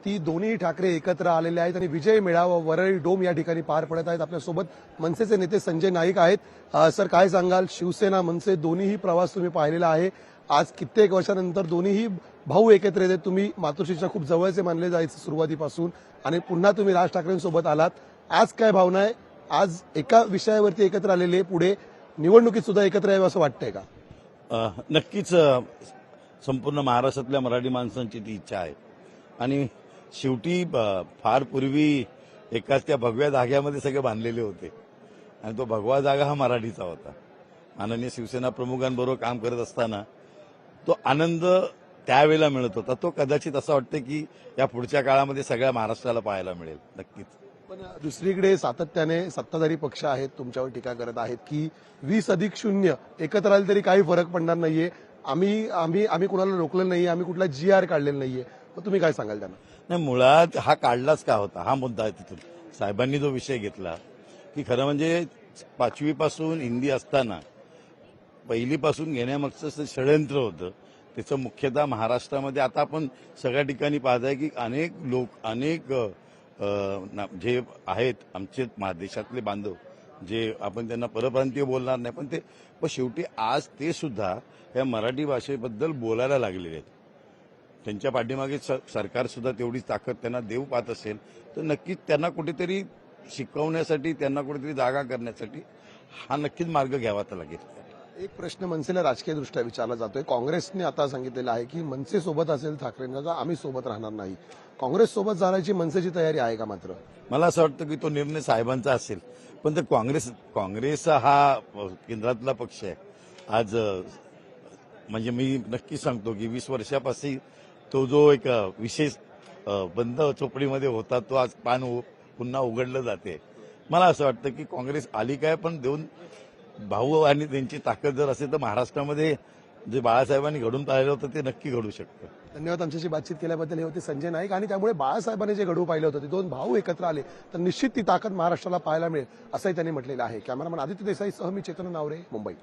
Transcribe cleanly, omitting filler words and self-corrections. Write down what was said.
ती दोन्ही ठाकरे एकत्र आलेले आहेत आणि विजय मेळावा वरळी डोम या ठिकाणी पार पडत आहेत. आपल्यासोबत मनसेचे नेते संजय नाईक आहेत. सर, काय सांगाल, शिवसेना मनसे दोन्हीही प्रवास तुम्ही पाहिलेला आहे. आज कित्येक वर्षानंतर दोन्हीही भाऊ एकत्र येतात. तुम्ही मातोश्रीच्या खूप जवळचे मानले जायचे सुरुवातीपासून आणि पुन्हा तुम्ही राज ठाकरेंसोबत आलात. आज काय भावना आहे? आज एका विषयावरती एकत्र आलेले, पुढे निवडणुकीत सुद्धा एकत्र यावं असं वाटतंय का? नक्कीच संपूर्ण महाराष्ट्रातल्या मराठी माणसांची ती इच्छा आहे आणि शेवटी फार पूर्वी एकाच त्या भगव्या धाग्यामध्ये सगळे बांधलेले होते आणि तो भगवा धागा हा मराठीचा होता. माननीय शिवसेना प्रमुखांबरोबर काम करत असताना तो आनंद त्यावेळेला मिळत होता. तो कदाचित असं वाटतं की या पुढच्या काळामध्ये सगळ्या महाराष्ट्राला पाहायला मिळेल. नक्कीच. पण दुसरीकडे सातत्याने सत्ताधारी पक्ष आहेत तुमच्यावर टीका करत आहेत की 20+0 एकत्र आले तरी काही फरक पडणार नाहीये, आम्ही कुणाला रोखलं नाहीये, आम्ही कुठला GR काढलेला नाहीये. मग तुम्ही काय सांगाल त्यांना? नाही, मुळात हा काढलाच का होता हा मुद्दा आहे. तिथून साहेबांनी जो विषय घेतला की खरं म्हणजे 5वीपासून हिंदी असताना पहिलीपासून घेण्यामागचं षडयंत्र होतं. त्याचं मुख्यतः महाराष्ट्रामध्ये आता आपण सगळ्या ठिकाणी पाहताय की अनेक जे आहेत आमचे देशातले बांधव, जे आपण त्यांना परप्रांतीय बोलणार नाही, पण शेवटी आज ते सुद्धा या मराठी भाषेबद्दल बोलायला लागलेले आहेत. त्यांच्या पाठीमागे सरकार सुद्धा तेवढीच ताकद त्यांना देऊ पाहत असेल तर नक्कीच त्यांना कुठेतरी शिकवण्यासाठी, त्यांना कुठेतरी जागा करण्यासाठी हा नक्कीच मार्ग घ्यावा लागेल. एक प्रश्न मनसेला राजकीयदृष्ट्या विचारला जातोय. काँग्रेसने आता सांगितलेलं आहे की मनसे सोबत असेल ठाकरेंना तर आम्ही सोबत राहणार नाही. काँग्रेस सोबत जाण्याची मनसेची तयारी आहे का? मात्र मला असं वाटतं की तो निर्णय साहेबांचा असेल, पण तर काँग्रेस हा केंद्रातला पक्ष आहे. आज म्हणजे मी नक्कीच सांगतो की 20 वर्षापासून तो जो एक विशेष बंद चोपडीमध्ये होता तो आज पुन्हा उघडलं जाते. मला असं वाटतं की काँग्रेस आली काय, पण दोन भाऊ आणि त्यांची ताकद जर असेल तर महाराष्ट्रामध्ये जे बाळासाहेबांनी घडून पाहिलं होतं ते नक्की घडू शकतं. धन्यवाद. आमच्याशी बातचीत केल्याबद्दल. हे होते संजय नाईक. आणि त्यामुळे बाळासाहेबांनी जे घडवून पाहिलं होतं ते दोन भाऊ एकत्र आले तर निश्चित ती ताकद महाराष्ट्राला पाहायला मिळेल असंही त्यांनी म्हटलेलं आहे. कॅमेरामन आदित्य देसाईसह मी चेतन नावरे, मुंबई.